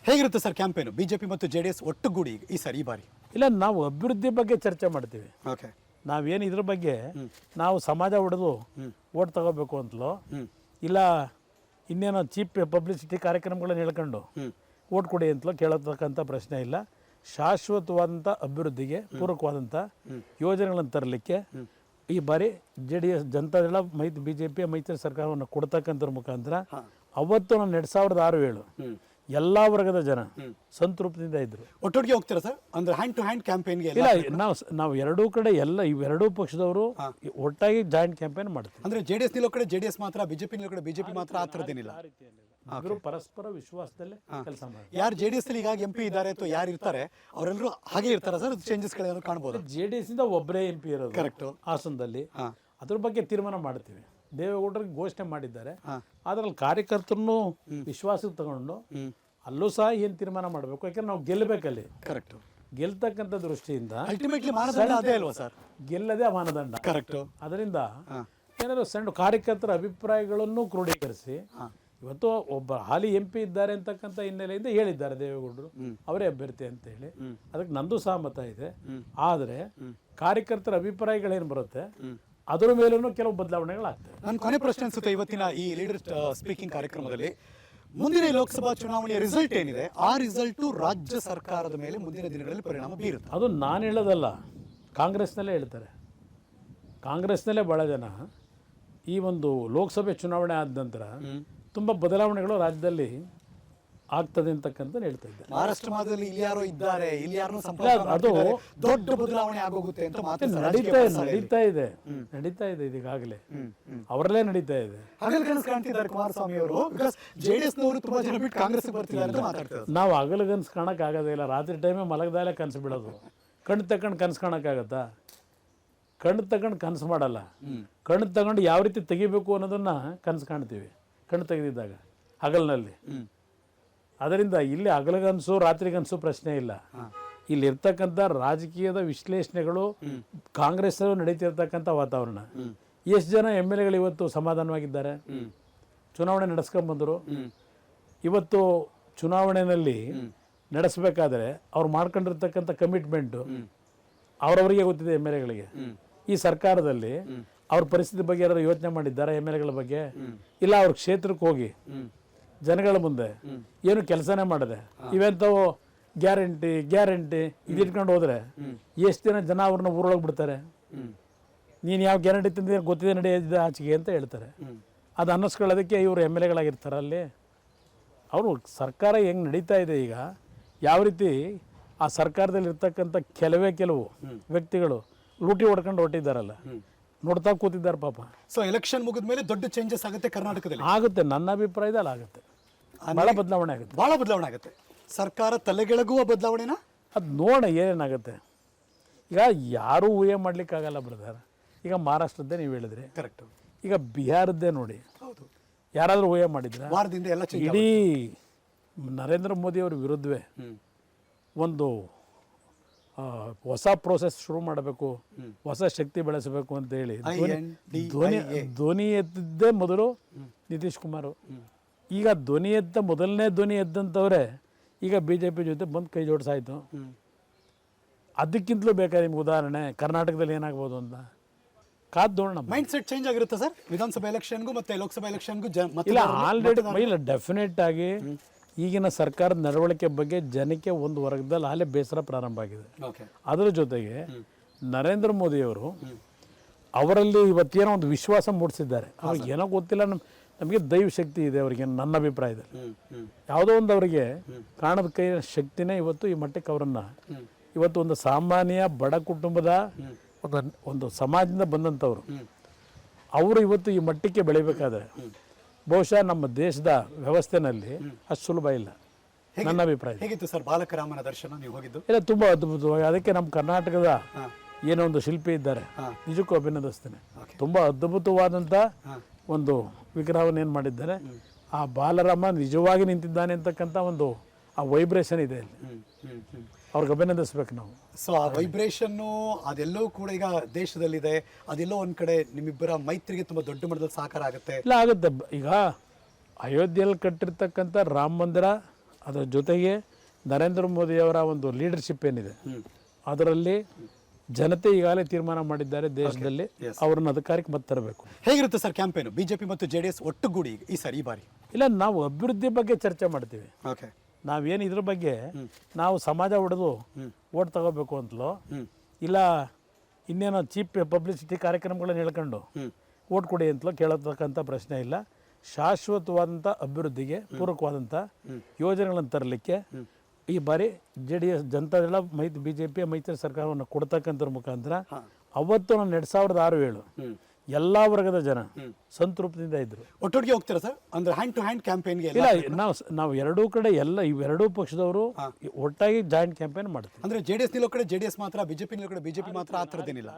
ಹೇಗಿರುತ್ತೆ sir campaign BJP ಮತ್ತು JDS ಒಟ್ಟುಗೂಡಿ ಈ ಬಾರಿ? ಇಲ್ಲ, ನಾವು ಅಭಿವೃದ್ಧಿ ಬಗ್ಗೆ ಚರ್ಚೆ ಮಾಡ್ತೀವಿ. ಓಕೆ, ನಾವೇನು ಇದ್ರ ಬಗ್ಗೆ ನಾವು ಸಮಾಜ ಹೊಡೆದು ಓಟ್ ತಗೋಬೇಕು ಅಂತಲೋ ಇಲ್ಲ ಇನ್ನೇನೋ ಚೀಪ್ ಪಬ್ಲಿಸಿಟಿ ಕಾರ್ಯಕ್ರಮಗಳನ್ನು ಹೇಳ್ಕೊಂಡು ಓಟ್ ಕೊಡಿ ಅಂತಲೋ ಕೇಳತಕ್ಕಂಥ ಪ್ರಶ್ನೆ ಇಲ್ಲ. ಶಾಶ್ವತವಾದಂಥ ಅಭಿವೃದ್ಧಿಗೆ ಪೂರಕವಾದಂಥ ಯೋಜನೆಗಳನ್ನು ತರಲಿಕ್ಕೆ ಈ ಬಾರಿ JDS ಜನತಾದಳ BJP ಮೈತ್ರಿ ಸರ್ಕಾರವನ್ನು ಕೊಡ್ತಕ್ಕಂಥದ್ರ ಮುಖಾಂತರ ಅವತ್ತು ನಾನು 2006-7 ಎಲ್ಲ ವರ್ಗದ ಜನ ಸಂತೃಪ್ತಿಯಿಂದ ಇದ್ರು. ಒಟ್ಟೊಟ್ಟಿಗೆ ಹೋಗ್ತೀರಾ ಸರ್? ಅಂದ್ರೆ ಹ್ಯಾಂಡ್ ಟು ಹ್ಯಾಂಡ್ ಕ್ಯಾಂಪೇನ್ಗೆ? ಇಲ್ಲ, ನಾವು ಎರಡೂ ಕಡೆ ಎಲ್ಲ ಇವೆರಡೂ ಪಕ್ಷದವರು ಒಟ್ಟಾಗಿ ಜಾಯಿಂಟ್ ಕ್ಯಾಂಪೇನ್ ಮಾಡ್ತೀವಿ. ಅಂದ್ರೆ JDS ನಿಲ್ಲೋ ಕಡೆ JDS ಮಾತ್ರ, ಬಿಜೆಪಿ ನಿಲ್ಲೋ ಕಡೆ ಬಿಜೆಪಿ ಮಾತ್ರ, ಆ ಥರದ್ದೇನಿಲ್ಲ. ಇವರು ಪರಸ್ಪರ ವಿಶ್ವಾಸದಲ್ಲೇ ಕೆಲಸ ಮಾಡಿ. ಯಾರು JDS ಅಲ್ಲಿ ಈಗ MP ಇದ್ದಾರೆ ಅಥವಾ ಯಾರು ಇರ್ತಾರೆ ಅವರೆಲ್ಲರೂ ಹಾಗೆ ಇರ್ತಾರ ಸರ್? ಚೇಂಜಸ್ ಗಳೇನಾದ್ರು ಕಾಣಬಹುದು? JDS ಇಂದ ಒಬ್ಬರೇ MP ಇರೋದು ಕರೆಕ್ಟ್ ಹಾಸನದಲ್ಲಿ. ಅದ್ರ ಬಗ್ಗೆ ತೀರ್ಮಾನ ಮಾಡ್ತೀವಿ. ದೇವೇಗೌಡರಿಗೆ ಘೋಷಣೆ ಮಾಡಿದ್ದಾರೆ, ಅದ್ರಲ್ಲಿ ಕಾರ್ಯಕರ್ತರನ್ನು ವಿಶ್ವಾಸಕ್ಕೆ ತಗೊಂಡು ಅಲ್ಲೂ ಸಹ ಏನು ತೀರ್ಮಾನ ಮಾಡಬೇಕು, ಯಾಕಂದ್ರೆ ನಾವು ಗೆಲ್ಲಬೇಕಲ್ಲಿ. ಕರೆಕ್ಟ್, ಗೆಲ್ತಕ್ಕಂಥ ದೃಷ್ಟಿಯಿಂದ ಅಲ್ಟಿಮೇಟ್ಲಿ ಮಾನದಂಡ ಅದೇ ಅಲ್ವಾ ಸರ್? ಗೆಲ್ಲದೇ ಮಾನದಂಡ. ಕರೆಕ್ಟ್. ಅದರಿಂದ ಏನಾದ್ರು ಸಣ್ಣ ಕಾರ್ಯಕರ್ತರ ಅಭಿಪ್ರಾಯಗಳನ್ನು ಕ್ರೋಢೀಕರಿಸಿ ಇವತ್ತು ಒಬ್ಬ ಹಾಲಿ MP ಇದ್ದಾರೆ ಅಂತಕ್ಕಂಥ ಹಿನ್ನೆಲೆಯಿಂದ ಹೇಳಿದ್ದಾರೆ ದೇವೇಗೌಡರು ಅವರೇ ಅಭ್ಯರ್ಥಿ ಅಂತ ಹೇಳಿ. ಅದಕ್ಕೆ ನಂದು ಸಹಮತ ಇದೆ. ಆದರೆ ಕಾರ್ಯಕರ್ತರ ಅಭಿಪ್ರಾಯಗಳೇನು ಬರುತ್ತೆ ಅದರ ಮೇಲೂ ಕೆಲವು ಬದಲಾವಣೆಗಳಾಗ್ತವೆ. ನನ್ನ ಕೊನೆ ಪ್ರಶ್ನೆ ಅನ್ಸುತ್ತೆ ಇವತ್ತಿನ ಈ ಲೀಡರ್ ಸ್ಪೀಕಿಂಗ್ ಕಾರ್ಯಕ್ರಮದಲ್ಲಿ, ಮುಂದಿನ ಲೋಕಸಭಾ ಚುನಾವಣೆಯ ರಿಸಲ್ಟ್ ಏನಿದೆ ಆ ರಿಸಲ್ಟು ರಾಜ್ಯ ಸರ್ಕಾರದ ಮೇಲೆ ಮುಂದಿನ ದಿನಗಳಲ್ಲಿ ಪರಿಣಾಮ ಬೀರುತ್ತೆ. ಅದು ನಾನು ಹೇಳೋದಲ್ಲ, ಕಾಂಗ್ರೆಸ್ನಲ್ಲೇ ಹೇಳ್ತಾರೆ. ಕಾಂಗ್ರೆಸ್ನಲ್ಲೇ ಭಾಳ ಜನ ಈ ಒಂದು ಲೋಕಸಭೆ ಚುನಾವಣೆ ಆದ ನಂತರ ತುಂಬ ಬದಲಾವಣೆಗಳು ರಾಜ್ಯದಲ್ಲಿ ಆಗ್ತದೆ ಅಂತಕ್ಕಂತ ಹೇಳ್ತಾ ಇದ್ದಾರೆ. ಮಹಾರಾಷ್ಟ್ರ ಮಾದರಿಯಲ್ಲಿ ಇಲ್ಲಿ ಯಾರೋ ಇದ್ದಾರೆ, ಇಲ್ಲಿ ಯಾರನ್ನು ಸಂಪರ್ಕ ಮಾಡ್ತಿದ್ದಾರೆ, ದೊಡ್ಡ ಬದಲಾವಣೆ ಆಗೋಗುತ್ತೆ ಅಂತ ನಡೀತಾ ಇದೆ ಇದೀಗಾಗಲೇ ಅವರಲ್ಲೇ ನಡೀತಾ ಇದೆ. ಹಗಲು ಕನಸು ಕಾಣ್ತಿದ್ದಾರೆ ಕುಮಾರಸ್ವಾಮಿ ಅವರು. JDS ನವರು ತುಂಬಾ ಜನ ಬಿಟ್ಟು ಕಾಂಗ್ರೆಸ್ ಬರ್ತಿದ್ದಾರೆ ಅಂತ ಮಾತಾಡ್ತಾರೆ. ನಾವು ಹಗಲು ಕನಸು ಕಾಣಕ್ ಆಗೋದೇ ಇಲ್ಲ, ರಾತ್ರಿ ಟೈಮೇ ಮಲಗದಾಲೆ ಕನಸು ಬಿಡೋದು. ಕಣ್ಣು ತಗೊಂಡು ಕನಸು ಕಾಣಕ್ಕಾಗತ್ತಾ? ಕಣ್ಣು ತಗೊಂಡು ಕನಸು ಮಾಡಲ್ಲ. ಕಣ್ಣು ತಗೊಂಡು ಯಾವ ರೀತಿ ತೆಗಿಬೇಕು ಅನ್ನೋದನ್ನ ಕನಸು ಕಾಣ್ತೀವಿ ಕಣ್ಣು ತೆಗೆದಿದ್ದಾಗ ಹಗಲಿನಲ್ಲಿ. ಅದರಿಂದ ಇಲ್ಲಿ ಹಗಲಗನಸು ರಾತ್ರಿಗನಸು ಪ್ರಶ್ನೆ ಇಲ್ಲ. ಇಲ್ಲಿ ಇರ್ತಕ್ಕಂಥ ರಾಜಕೀಯದ ವಿಶ್ಲೇಷಣೆಗಳು, ಕಾಂಗ್ರೆಸ್ ನಡೀತಿರ್ತಕ್ಕಂಥ ವಾತಾವರಣ, ಎಷ್ಟು ಜನ MLAಗಳು ಇವತ್ತು ಸಮಾಧಾನವಾಗಿದ್ದಾರೆ, ಚುನಾವಣೆ ನಡೆಸ್ಕೊಂಡ್ಬಂದರು. ಇವತ್ತು ಚುನಾವಣೆಯಲ್ಲಿ ನಡೆಸಬೇಕಾದ್ರೆ ಅವ್ರು ಮಾಡ್ಕೊಂಡಿರ್ತಕ್ಕಂಥ ಕಮಿಟ್ಮೆಂಟು ಅವರವರಿಗೆ ಗೊತ್ತಿದೆ. MLAಗಳಿಗೆ ಈ ಸರ್ಕಾರದಲ್ಲಿ ಅವ್ರ ಪರಿಸ್ಥಿತಿ ಬಗ್ಗೆ ಯಾರು ಯೋಚನೆ ಮಾಡಿದ್ದಾರೆ MLAಗಳ ಬಗ್ಗೆ? ಇಲ್ಲ, ಅವ್ರ ಕ್ಷೇತ್ರಕ್ಕೆ ಹೋಗಿ ಜನಗಳ ಮುಂದೆ ಏನು ಕೆಲಸನೇ ಮಾಡಿದೆ, ಇವೆಂಥವು ಗ್ಯಾರಂಟಿ ಇದು ಇಟ್ಕೊಂಡು ಹೋದ್ರೆ ಎಷ್ಟು ಜನ ಅವ್ರನ್ನ ಊರೊಳಗೆ ಬಿಡ್ತಾರೆ. ನೀನು ಯಾವ ಗ್ಯಾರಂಟಿ ತಂದಿದ್ರೆ ಗೊತ್ತಿದೆ ನಡೆಯೋದಿದೆ ಆಚೆಗೆ ಅಂತ ಹೇಳ್ತಾರೆ. ಅದು ಅನ್ನಿಸ್ಕೊಳ್ಳೋದಕ್ಕೆ ಇವರು MLAಗಳಾಗಿರ್ತಾರೆ ಅಲ್ಲಿ. ಅವರು ಸರ್ಕಾರ ಹೆಂಗೆ ನಡೀತಾ ಇದೆ ಈಗ, ಯಾವ ರೀತಿ ಆ ಸರ್ಕಾರದಲ್ಲಿ ಇರ್ತಕ್ಕಂಥ ಕೆಲವು ವ್ಯಕ್ತಿಗಳು ಲೂಟಿ ಹೊಡ್ಕೊಂಡು ಹೊಟ್ಟಿದ್ದಾರಲ್ಲ, ನೋಡ್ತಾ ಕೂತಿದ್ದಾರೆ ಪಾಪ. ಸೊ ಎಲೆಕ್ಷನ್ ಮುಗಿದ ಮೇಲೆ ದೊಡ್ಡ ಚೇಂಜಸ್ ಆಗುತ್ತೆ ಕರ್ನಾಟಕದಲ್ಲಿ? ಆಗುತ್ತೆ, ನನ್ನ ಅಭಿಪ್ರಾಯದಲ್ಲಿ ಆಗುತ್ತೆ. ಭಾಳ ಬದಲಾವಣೆ ಆಗುತ್ತೆ. ಸರ್ಕಾರ ತಲೆಗೆಳಗುವ ಬದಲಾವಣೆನಾ? ಅದು ನೋಡೋಣ ಏನೇನಾಗುತ್ತೆ. ಈಗ ಯಾರೂ ಊಹೆ ಮಾಡ್ಲಿಕ್ಕಾಗಲ್ಲ ಬ್ರದರ್. ಈಗ ಮಹಾರಾಷ್ಟ್ರದ್ದೇ ನೀವು ಹೇಳಿದ್ರಿ, ಕರೆಕ್ಟ್. ಈಗ ಬಿಹಾರದ್ದೇ ನೋಡಿ, ಯಾರಾದರೂ ಊಹೆ ಮಾಡಿದ್ರೆ ವಾರದಿಂದ ಎಲ್ಲ ಇಡೀ ನರೇಂದ್ರ ಮೋದಿ ಅವ್ರ ವಿರುದ್ಧವೇ ಒಂದು ಹೊಸ ಪ್ರೋಸೆಸ್ ಶುರು ಮಾಡಬೇಕು, ಹೊಸ ಶಕ್ತಿ ಬೆಳೆಸಬೇಕು ಅಂತ ಹೇಳಿ ಧ್ವನಿ ಎದ್ದಿದ್ದೇ ಮೊದಲು ನಿತೀಶ್ ಕುಮಾರ್. ಈಗ ಮೊದಲನೇ ಧ್ವನಿ ಎದ್ದಂಥವ್ರೆ ಈಗ BJP ಜೊತೆ ಬಂದು ಕೈ ಜೋಡಿಸಾಯ್ತು. ಅದಕ್ಕಿಂತಲೂ ಬೇಕಾದ್ರೆ ನಿಮ್ಗೆ ಉದಾಹರಣೆ ಕರ್ನಾಟಕದಲ್ಲಿ ಏನಾಗ್ಬೋದು ಅಂತ ಕಾದ್ ನೋಡೋಣ. ಮೈಂಡ್ ಸೆಟ್ ಚೇಂಜ್ ಆಗಿರುತ್ತೆ ಸರ್ ವಿಧಾನಸಭಾ ಎಲೆಕ್ಷನ್ಗೂ ಮತ್ತೆ ಲೋಕಸಭಾ ಎಲೆಕ್ಷನ್ಗೂ? ಇಲ್ಲ, ಆಲ್ರೆಡಿ ಇಲ್ಲ, ಡೆಫಿನೆಟ್ ಆಗಿ ಈಗಿನ ಸರ್ಕಾರದ ನಡವಳಿಕೆ ಬಗ್ಗೆ ಜನಕ್ಕೆ ಒಂದು ವರ್ಗದಲ್ಲಿ ಅಲ್ಲೇ ಬೇಸರ ಪ್ರಾರಂಭ ಆಗಿದೆ. ಅದರ ಜೊತೆಗೆ ನರೇಂದ್ರ ಮೋದಿಯವರು ಅವರಲ್ಲಿ ಇವತ್ತೇನೋ ಒಂದು ವಿಶ್ವಾಸ ಮೂಡಿಸಿದ್ದಾರೆ. ಅವ್ರಿಗೆ ಏನೋ ಗೊತ್ತಿಲ್ಲ, ನಮಗೆ ದೈವ ಶಕ್ತಿ ಇದೆ ಅವರಿಗೆ. ನನ್ನ ಅಭಿಪ್ರಾಯದಲ್ಲಿ ಯಾವುದೋ ಒಂದು ಅವರಿಗೆ ಕಾಣದ ಕೈ ಶಕ್ತಿನೇ ಇವತ್ತು ಈ ಮಟ್ಟಕ್ಕೆ ಅವರನ್ನು ಇವತ್ತು ಒಂದು ಸಾಮಾನ್ಯ ಬಡ ಕುಟುಂಬದ ಒಂದು ಸಮಾಜದಿಂದ ಬಂದಂಥವ್ರು ಅವರು ಇವತ್ತು ಈ ಮಟ್ಟಕ್ಕೆ ಬೆಳಿಬೇಕಾದ್ರೆ ಬಹುಶಃ ನಮ್ಮ ದೇಶದ ವ್ಯವಸ್ಥೆನಲ್ಲಿ ಅಷ್ಟು ಸುಲಭ ಇಲ್ಲ, ನನ್ನ ಅಭಿಪ್ರಾಯ. ಹೇಗಿತ್ತು ಸರ್ ಬಾಲಕರಾಮನ ದರ್ಶನ ನೀವು ಹೋಗಿದ್ದು? ಇಲ್ಲ, ತುಂಬ ಅದ್ಭುತವಾಗಿ. ಅದಕ್ಕೆ ನಮ್ಮ ಕರ್ನಾಟಕದ ಏನೋ ಒಂದು ಶಿಲ್ಪಿ ಇದ್ದಾರೆ, ನಿಜಕ್ಕೂ ಅಭಿನಂದಿಸ್ತೇನೆ. ತುಂಬ ಅದ್ಭುತವಾದಂಥ ಒಂದು ವಿಗ್ರಹವನ್ನು ಏನು ಮಾಡಿದ್ದಾರೆ. ಆ ಬಾಲರಾಮ ನಿಜವಾಗಿ ನಿಂತಿದ್ದಾನೆ ಅಂತಕ್ಕಂಥ ಒಂದು ಆ ವೈಬ್ರೇಷನ್ ಇದೆ ಅಲ್ಲಿ, ಅವ್ರಿಗೆ ಅಭಿನಂದಿಸ್ಬೇಕು ನಾವು. ಸೊ ಆ ವೈಬ್ರೇಷನ್ನು ಅದೆಲ್ಲೋ ಕೂಡ ಈಗ ದೇಶದಲ್ಲಿದೆ, ಅದೆಲ್ಲೋ ಒಂದು ಕಡೆ ನಿಮ್ಮಿಬ್ಬರ ಮೈತ್ರಿಗೆ ತುಂಬ ದೊಡ್ಡ ಮಟ್ಟದಲ್ಲಿ ಸಹಕಾರ ಆಗುತ್ತೆ. ಇಲ್ಲ, ಆಗುತ್ತೆ. ಈಗ ಅಯೋಧ್ಯೆಯಲ್ಲಿ ಕಟ್ಟಿರ್ತಕ್ಕಂಥ ರಾಮ ಮಂದಿರ ಅದರ ಜೊತೆಗೆ ನರೇಂದ್ರ ಮೋದಿಯವರ ಒಂದು ಲೀಡರ್ಶಿಪ್ ಏನಿದೆ ಅದರಲ್ಲಿ ಜನತೆ ಈಗಾಗಲೇ ತೀರ್ಮಾನ ಮಾಡಿದ್ದಾರೆ ದೇಶದಲ್ಲಿ ಅವ್ರನ್ನ ಅಧಿಕಾರಕ್ಕೆ ಮತ್ತೆ ತರಬೇಕು. ಹೇಗಿರುತ್ತೆ ಸರ್ ಕ್ಯಾಂಪೇನು ಬಿಜೆಪಿ ಮತ್ತು JDS ಒಟ್ಟುಗೂಡಿ ಈ ಬಾರಿ? ಇಲ್ಲ, ನಾವು ಅಭಿವೃದ್ಧಿ ಬಗ್ಗೆ ಚರ್ಚೆ ಮಾಡ್ತೀವಿ. ಓಕೆ, ನಾವೇನು ಇದ್ರ ಬಗ್ಗೆ ನಾವು ಸಮಾಜ ಹೊಡೆದು ಓಟ್ ತಗೋಬೇಕು ಅಂತಲೋ ಇಲ್ಲ ಇನ್ನೇನೋ ಚೀಪ್ ಪಬ್ಲಿಸಿಟಿ ಕಾರ್ಯಕ್ರಮಗಳನ್ನು ಹೇಳ್ಕೊಂಡು ಓಟ್ ಕೊಡಿ ಅಂತಲೋ ಕೇಳತಕ್ಕಂಥ ಪ್ರಶ್ನೆ ಇಲ್ಲ. ಶಾಶ್ವತವಾದಂಥ ಅಭಿವೃದ್ಧಿಗೆ ಪೂರಕವಾದಂಥ ಯೋಜನೆಗಳನ್ನು ತರಲಿಕ್ಕೆ ಈ ಬಾರಿ JDS ಜನತಾದಳ BJP ಮೈತ್ರಿ ಸರ್ಕಾರವನ್ನು ಕೊಡ್ತಕ್ಕಂಥದ್ರ ಮುಖಾಂತರ ಅವತ್ತು ನಾನು 2006-07 ಎಲ್ಲ ವರ್ಗದ ಜನ ಸಂತೃಪ್ತಿಯಿಂದ ಇದ್ರು. ಒಟ್ಟೊಟ್ಟಿಗೆ ಹೋಗ್ತೀರಾ ಸರ್? ಅಂದ್ರೆ ಹ್ಯಾಂಡ್ ಟು ಹ್ಯಾಂಡ್ ಕ್ಯಾಂಪೇನ್ಗೆ? ಇಲ್ಲ, ನಾವು ಎರಡೂ ಕಡೆ ಎಲ್ಲ ಇವೆರಡೂ ಪಕ್ಷದವರು ಒಟ್ಟಾಗಿ ಜಾಯಿಂಟ್ ಕ್ಯಾಂಪೇನ್ ಮಾಡ್ತೀವಿ. ಅಂದ್ರೆ JDS ನಿಲ್ಲೋ ಕಡೆ JDS ಮಾತ್ರ, ಬಿಜೆಪಿ ನಿಲ್ಲೋ ಕಡೆ ಬಿಜೆಪಿ ಮಾತ್ರ, ಆ ಥರದ್ದೇನಿಲ್ಲ?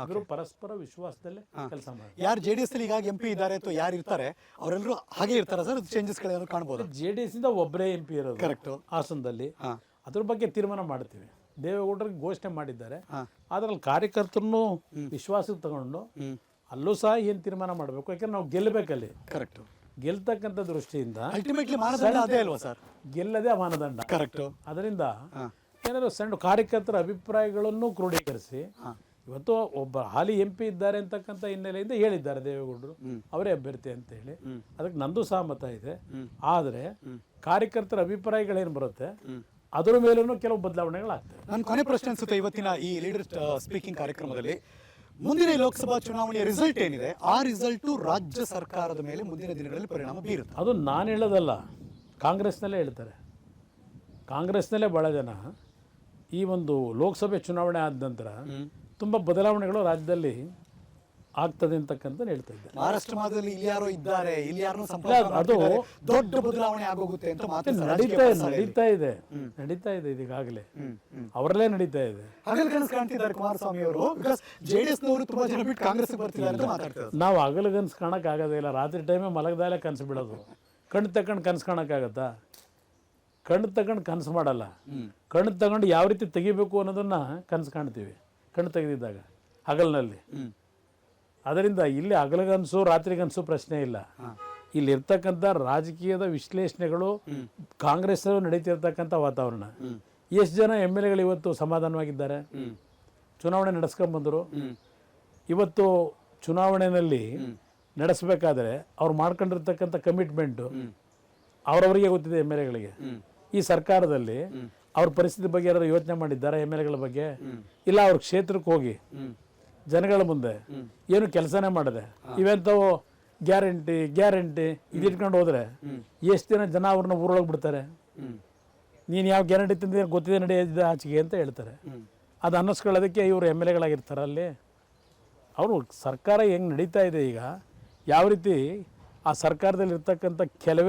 ಇವರು ಪರಸ್ಪರ ವಿಶ್ವಾಸದಲ್ಲೇ ಕೆಲಸ ಮಾಡಿ. ಯಾರು JDS ಅಲ್ಲಿ ಈಗ MP ಇದ್ದಾರೆ ಅಥವಾ ಯಾರು ಇರ್ತಾರೆ ಅವರೆಲ್ಲರೂ ಹಾಗೆ ಇರ್ತಾರ ಸರ್? ಚೇಂಜಸ್ ಗಳೇನಾದ್ರು ಕಾಣಬಹುದು? JDS ಇಂದ ಒಬ್ಬರೇ MP ಇರೋದು ಕರೆಕ್ಟ್ ಹಾಸನದಲ್ಲಿ. ಅದ್ರ ಬಗ್ಗೆ ತೀರ್ಮಾನ ಮಾಡ್ತೀವಿ. ದೇವೇಗೌಡರಿಗೆ ಘೋಷಣೆ ಮಾಡಿದ್ದಾರೆ, ಅದ್ರಲ್ಲಿ ಕಾರ್ಯಕರ್ತರನ್ನು ವಿಶ್ವಾಸಕ್ಕೆ ತಗೊಂಡು ಅಲ್ಲೂ ಸಹ ಏನು ತೀರ್ಮಾನ ಮಾಡಬೇಕು, ಯಾಕಂದ್ರೆ ನಾವು ಗೆಲ್ಲಬೇಕಲ್ಲಿ. ಕರೆಕ್ಟ್, ಗೆಲ್ತಕ್ಕಂಥ ದೃಷ್ಟಿಯಿಂದ ಅಲ್ಟಿಮೇಟ್ಲಿ ಮಾನದಂಡ ಅದೇ ಅಲ್ವಾ ಸರ್? ಗೆಲ್ಲದೇ ಮಾನದಂಡ. ಕರೆಕ್ಟ್. ಅದರಿಂದ ಏನಾದ್ರು ಸಣ್ಣ ಕಾರ್ಯಕರ್ತರ ಅಭಿಪ್ರಾಯಗಳನ್ನು ಕ್ರೋಢೀಕರಿಸಿ ಇವತ್ತು ಒಬ್ಬ ಹಾಲಿ MP ಇದ್ದಾರೆ ಅಂತಕ್ಕಂಥ ಹಿನ್ನೆಲೆಯಿಂದ ಹೇಳಿದ್ದಾರೆ ದೇವೇಗೌಡರು ಅವರೇ ಅಭ್ಯರ್ಥಿ ಅಂತ ಹೇಳಿ. ಅದಕ್ಕೆ ನಂದು ಸಹಮತ ಇದೆ. ಆದರೆ ಕಾರ್ಯಕರ್ತರ ಅಭಿಪ್ರಾಯಗಳೇನು ಬರುತ್ತೆ ಅದರ ಮೇಲೂ ಕೆಲವು ಬದಲಾವಣೆಗಳಾಗ್ತವೆ. ನನ್ನ ಕೊನೆ ಪ್ರಶ್ನೆ ಅನ್ಸುತ್ತೆ ಇವತ್ತಿನ ಈ ಲೀಡರ್ ಸ್ಪೀಕಿಂಗ್ ಕಾರ್ಯಕ್ರಮದಲ್ಲಿ, ಮುಂದಿನ ಲೋಕಸಭಾ ಚುನಾವಣೆಯ ರಿಸಲ್ಟ್ ಏನಿದೆ ಆ ರಿಸಲ್ಟು ರಾಜ್ಯ ಸರ್ಕಾರದ ಮೇಲೆ ಮುಂದಿನ ದಿನಗಳಲ್ಲಿ ಪರಿಣಾಮ ಬೀರುತ್ತೆ. ಅದು ನಾನು ಹೇಳೋದಲ್ಲ, ಕಾಂಗ್ರೆಸ್ನಲ್ಲೇ ಹೇಳ್ತಾರೆ. ಕಾಂಗ್ರೆಸ್ನಲ್ಲೇ ಭಾಳ ಜನ ಈ ಒಂದು ಲೋಕಸಭೆ ಚುನಾವಣೆ ಆದ ನಂತರ ತುಂಬ ಬದಲಾವಣೆಗಳು ರಾಜ್ಯದಲ್ಲಿ ಆಗ್ತದೆ ಅಂತಕ್ಕಂತ ಹೇಳ್ತಾ ಇದ್ದಾರೆ. ಮಹಾರಾಷ್ಟ್ರ ಮಾದರಿಯಲ್ಲಿ ಇಲ್ಲಿ ಯಾರೋ ಇದ್ದಾರೆ, ಇಲ್ಲಿ ಯಾರನ್ನೂ ಸಂಪರ್ಕ ಅದು ದೊಡ್ಡ ಬದಲಾವಣೆ ಆಗೋಗುತ್ತೆ ಅಂತ ನಡೀತಾ ಇದೆ ಇದೀಗಾಗಲೇ ಅವರಲ್ಲೇ ನಡೀತಾ ಇದೆ. ಹಗಲು ಕನಸು ಕಾಣ್ತಿದ್ದಾರೆ ಕುಮಾರಸ್ವಾಮಿ ಅವರು. JDS ನವರು ತುಂಬಾ ಜನ ಬಿಟ್ಟು ಕಾಂಗ್ರೆಸ್ ಬರ್ತಿದ್ದಾರೆ ಅಂತ ಮಾತಾಡ್ತಾರೆ. ನಾವು ಹಗಲು ಕನಸು ಕಾಣಕ್ ಆಗೋದೇ ಇಲ್ಲ. ರಾತ್ರಿ ಟೈಮೇ ಮಲಗದಾಲೆ ಕನಸು ಬಿಡೋದು. ಕಣ್ಣು ತಕೊಂಡು ಕನಸು ಕಾಣಕ್ಕಾಗತ್ತಾ? ಕಣ್ಣು ತಗೊಂಡು ಕನಸು ಮಾಡಲ್ಲ. ಕಣ್ಣು ತಗೊಂಡು ಯಾವ ರೀತಿ ತೆಗಿಬೇಕು ಅನ್ನೋದನ್ನ ಕನಸು ಕಾಣ್ತೀವಿ ಕಣ್ಣು ತೆಗೆದಿದ್ದಾಗ ಹಗಲಿನಲ್ಲಿ. ಅದರಿಂದ ಇಲ್ಲಿ ಹಗಲಗನಸು ರಾತ್ರಿಗನಸು ಪ್ರಶ್ನೆ ಇಲ್ಲ. ಇಲ್ಲಿ ಇರ್ತಕ್ಕಂಥ ರಾಜಕೀಯದ ವಿಶ್ಲೇಷಣೆಗಳು, ಕಾಂಗ್ರೆಸ್ ನಡೀತಿರ್ತಕ್ಕಂಥ ವಾತಾವರಣ. ಎಷ್ಟು ಜನ MLAಗಳು ಇವತ್ತು ಸಮಾಧಾನವಾಗಿದ್ದಾರೆ, ಚುನಾವಣೆ ನಡೆಸ್ಕೊಂಡು ಬಂದರು. ಇವತ್ತು ಚುನಾವಣೆಯಲ್ಲಿ ನಡೆಸಬೇಕಾದ್ರೆ ಅವ್ರು ಮಾಡ್ಕೊಂಡಿರ್ತಕ್ಕಂಥ ಕಮಿಟ್ಮೆಂಟು ಅವ್ರವರಿಗೆ ಗೊತ್ತಿದೆ. MLAಗಳಿಗೆ ಈ ಸರ್ಕಾರದಲ್ಲಿ ಅವ್ರ ಪರಿಸ್ಥಿತಿ ಬಗ್ಗೆ ಯಾರು ಯೋಚನೆ ಮಾಡಿದ್ದಾರೆ? MLAಗಳ ಬಗ್ಗೆ ಇಲ್ಲ. ಅವ್ರ ಕ್ಷೇತ್ರಕ್ಕೆ ಹೋಗಿ ಜನಗಳ ಮುಂದೆ ಏನು ಕೆಲಸನೇ ಮಾಡಿದೆ, ಇವೆಂಥವು ಗ್ಯಾರಂಟಿ ಇದಿಟ್ಕೊಂಡು ಹೋದ್ರೆ ಎಷ್ಟು ದಿನ ಜನ ಅವ್ರನ್ನ ಊರೊಳಗೆ ಬಿಡ್ತಾರೆ? ನೀನು ಯಾವ ಗ್ಯಾರಂಟಿ ತಂದು ಗೊತ್ತಿದೆ ನಡೆಯೋದಿದೆ ಆಚೆಗೆ ಅಂತ ಹೇಳ್ತಾರೆ. ಅದು ಅನ್ನಿಸ್ಕೊಳ್ಳೋದಕ್ಕೆ ಇವರು MLAಗಳಾಗಿರ್ತಾರೆ ಅಲ್ಲಿ. ಅವರು ಸರ್ಕಾರ ಹೆಂಗೆ ನಡೀತಾ ಇದೆ ಈಗ, ಯಾವ ರೀತಿ ಆ ಸರ್ಕಾರದಲ್ಲಿ ಇರ್ತಕ್ಕಂಥ ಕೆಲವು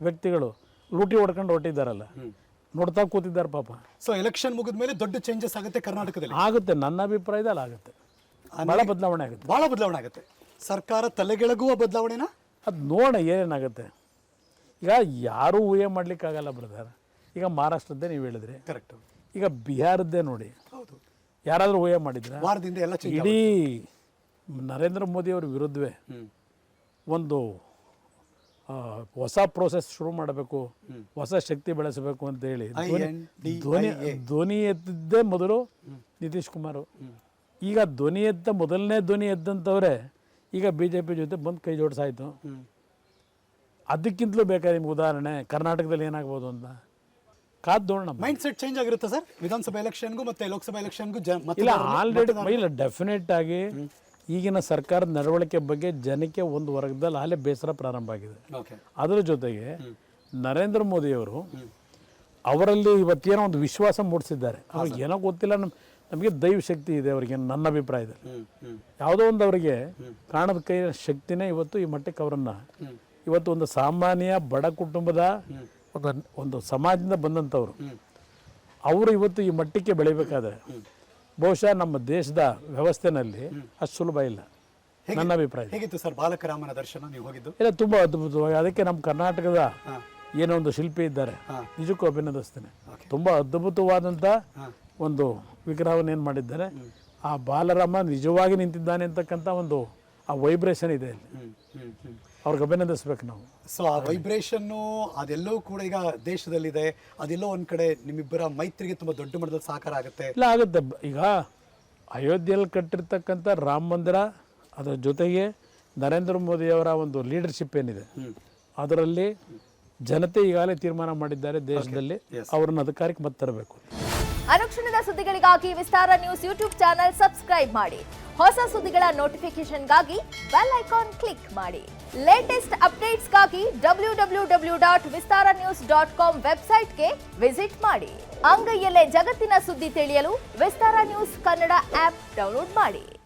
ವ್ಯಕ್ತಿಗಳು ಲೂಟಿ ಹೊಡ್ಕೊಂಡು ಹೊಟ್ಟಿದ್ದಾರಲ್ಲ, ನೋಡ್ತಾ ಕೂತಿದ್ದಾರೆ ಪಾಪ. ಸೊ ಎಲೆಕ್ಷನ್ ಮುಗಿದ ಮೇಲೆ ದೊಡ್ಡ ಚೇಂಜಸ್ ಆಗುತ್ತೆ ಕರ್ನಾಟಕದಲ್ಲಿ? ಆಗುತ್ತೆ, ನನ್ನ ಅಭಿಪ್ರಾಯದಲ್ಲಿ ಆಗುತ್ತೆ. ಭಾಳ ಬದಲಾವಣೆ ಆಗುತ್ತೆ. ಸರ್ಕಾರ ತಲೆಗೆಳಗುವ ಬದಲಾವಣೆನಾ? ಅದು ನೋಡೋಣ ಏನೇನಾಗುತ್ತೆ. ಈಗ ಯಾರೂ ಊಹೆ ಮಾಡ್ಲಿಕ್ಕಾಗಲ್ಲ ಬ್ರದರ್. ಈಗ ಮಹಾರಾಷ್ಟ್ರದ್ದೇ ನೀವು ಹೇಳಿದ್ರಿ, ಕರೆಕ್ಟ್. ಈಗ ಬಿಹಾರದ್ದೇ ನೋಡಿ, ಯಾರಾದರೂ ಊಹೆ ಮಾಡಿದ್ರೆ ವಾರದಿಂದ ಎಲ್ಲ ಇಡೀ ನರೇಂದ್ರ ಮೋದಿ ಅವ್ರ ವಿರುದ್ಧವೇ ಒಂದು ಹೊಸ ಪ್ರೋಸೆಸ್ ಶುರು ಮಾಡಬೇಕು, ಹೊಸ ಶಕ್ತಿ ಬೆಳೆಸಬೇಕು ಅಂತ ಹೇಳಿ ಧ್ವನಿ ಎದ್ದಿದ್ದೇ ಮೊದಲು ನಿತೀಶ್ ಕುಮಾರ್. ಈಗ ಮೊದಲನೇ ಧ್ವನಿ ಎದ್ದಂಥವ್ರೆ ಈಗ BJP ಜೊತೆ ಬಂದು ಕೈ ಜೋಡಿಸಾಯ್ತು. ಅದಕ್ಕಿಂತಲೂ ಬೇಕಾದ್ರೆ ನಿಮ್ಗೆ ಉದಾಹರಣೆ ಕರ್ನಾಟಕದಲ್ಲಿ ಏನಾಗ್ಬೋದು ಅಂತ ಕಾದ್ ನೋಡೋಣ. ಮೈಂಡ್ ಸೆಟ್ ಚೇಂಜ್ ಆಗಿರುತ್ತೆ ಸರ್ ವಿಧಾನಸಭಾ ಎಲೆಕ್ಷನ್ಗೂ ಮತ್ತೆ ಲೋಕಸಭಾ ಎಲೆಕ್ಷನ್ಗೂ? ಇಲ್ಲ, ಆಲ್ರೆಡಿ ಇಲ್ಲ, ಡೆಫಿನೆಟ್ ಆಗಿ ಈಗಿನ ಸರ್ಕಾರದ ನಡವಳಿಕೆ ಬಗ್ಗೆ ಜನಕ್ಕೆ ಒಂದು ವರ್ಗದಲ್ಲಿ ಅಲ್ಲೇ ಬೇಸರ ಪ್ರಾರಂಭ ಆಗಿದೆ. ಅದರ ಜೊತೆಗೆ ನರೇಂದ್ರ ಮೋದಿಯವರು ಅವರಲ್ಲಿ ಇವತ್ತೇನೋ ಒಂದು ವಿಶ್ವಾಸ ಮೂಡಿಸಿದ್ದಾರೆ. ಅವ್ರಿಗೆ ಏನೋ ಗೊತ್ತಿಲ್ಲ, ನಮಗೆ ದೈವ ಶಕ್ತಿ ಇದೆ ಅವರಿಗೆ. ನನ್ನ ಅಭಿಪ್ರಾಯದಲ್ಲಿ ಯಾವುದೋ ಒಂದು ಅವರಿಗೆ ಕಾಣದ ಕೈ ಶಕ್ತಿನೇ ಇವತ್ತು ಈ ಮಟ್ಟಕ್ಕೆ ಅವರನ್ನು ಇವತ್ತು ಒಂದು ಸಾಮಾನ್ಯ ಬಡ ಕುಟುಂಬದ ಒಂದು ಸಮಾಜದಿಂದ ಬಂದಂಥವ್ರು ಅವರು ಇವತ್ತು ಈ ಮಟ್ಟಕ್ಕೆ ಬೆಳಿಬೇಕಾದ್ರೆ ಬಹುಶಃ ನಮ್ಮ ದೇಶದ ವ್ಯವಸ್ಥೆನಲ್ಲಿ ಅಷ್ಟು ಸುಲಭ ಇಲ್ಲ ನನ್ನ ಅಭಿಪ್ರಾಯ. ಹೇಗಿತ್ತು ಸರ್ ಬಾಲಕರಾಮನ ದರ್ಶನ ನೀವು ಹೋಗಿದ್ದು? ಇಲ್ಲ, ತುಂಬ ಅದ್ಭುತವಾಗಿ. ಅದಕ್ಕೆ ನಮ್ಮ ಕರ್ನಾಟಕದ ಏನೋ ಒಂದು ಶಿಲ್ಪಿ ಇದ್ದಾರೆ, ನಿಜಕ್ಕೂ ಅಭಿನಂದಿಸ್ತೇನೆ. ತುಂಬ ಅದ್ಭುತವಾದಂಥ ಒಂದು ವಿಗ್ರಹವನ್ನು ಏನು ಮಾಡಿದ್ದಾರೆ. ಆ ಬಾಲರಾಮ ನಿಜವಾಗಿ ನಿಂತಿದ್ದಾನೆ ಅಂತಕ್ಕಂಥ ಒಂದು ಆ ವೈಬ್ರೇಷನ್ ಇದೆ ಇಲ್ಲಿ. ಅವ್ರಿಗೆ ಅಭಿನಂದಿಸ್ಬೇಕು ನಾವು. ಸೊ ಆ ವೈಬ್ರೇಷನ್ನು ಅದೆಲ್ಲೋ ಕೂಡ ಈಗ ದೇಶದಲ್ಲಿದೆ, ಅದೆಲ್ಲೋ ಒಂದ್ ಕಡೆ ನಿಮ್ಮಿಬ್ಬರ ಮೈತ್ರಿಗೆ ತುಂಬಾ ದೊಡ್ಡ ಮಟ್ಟದಲ್ಲಿ ಸಹಕಾರ ಆಗುತ್ತೆ. ಇಲ್ಲ ಆಗುತ್ತೆ. ಈಗ ಅಯೋಧ್ಯೆಯಲ್ಲಿ ಕಟ್ಟಿರ್ತಕ್ಕಂಥ ರಾಮ ಮಂದಿರ, ಅದರ ಜೊತೆಗೆ ನರೇಂದ್ರ ಮೋದಿಯವರ ಒಂದು ಲೀಡರ್ಶಿಪ್ ಏನಿದೆ ಅದರಲ್ಲಿ ಜನತೆ ಈಗಾಗಲೇ ತೀರ್ಮಾನ ಮಾಡಿದ್ದಾರೆ ದೇಶದಲ್ಲಿ ಅವ್ರನ್ನ ಅಧಿಕಾರಕ್ಕೆ ಮತ್ತೆ ತರಬೇಕು. ಅನುಕ್ಷಣದ ಸುದ್ದಿಗಳಿಗಾಗಿ ವಿಸ್ತಾರ ನ್ಯೂಸ್ ಯೂಟ್ಯೂಬ್ ಚಾನೆಲ್ ಸಬ್ಸ್ಕ್ರೈಬ್ ಮಾಡಿ. ಹೊಸ ಸುದ್ದಿಗಳ ನೋಟಿಫಿಕೇಶನ್ಗಾಗಿ ಬೆಲ್ ಐಕಾನ್ ಕ್ಲಿಕ್ ಮಾಡಿ. ಲೇಟೆಸ್ಟ್ ಅಪ್ಡೇಟ್ಸ್ಗಾಗಿ www.vistaranews.com ವೆಬ್ಸೈಟ್ಗೆ ವಿಸಿಟ್ ಮಾಡಿ. ಅಂಗೈಯಲ್ಲೇ ಜಗತ್ತಿನ ಸುದ್ದಿ ತಿಳಿಯಲು ವಿಸ್ತಾರ ನ್ಯೂಸ್ ಕನ್ನಡ ಆಪ್ ಡೌನ್ಲೋಡ್ ಮಾಡಿ.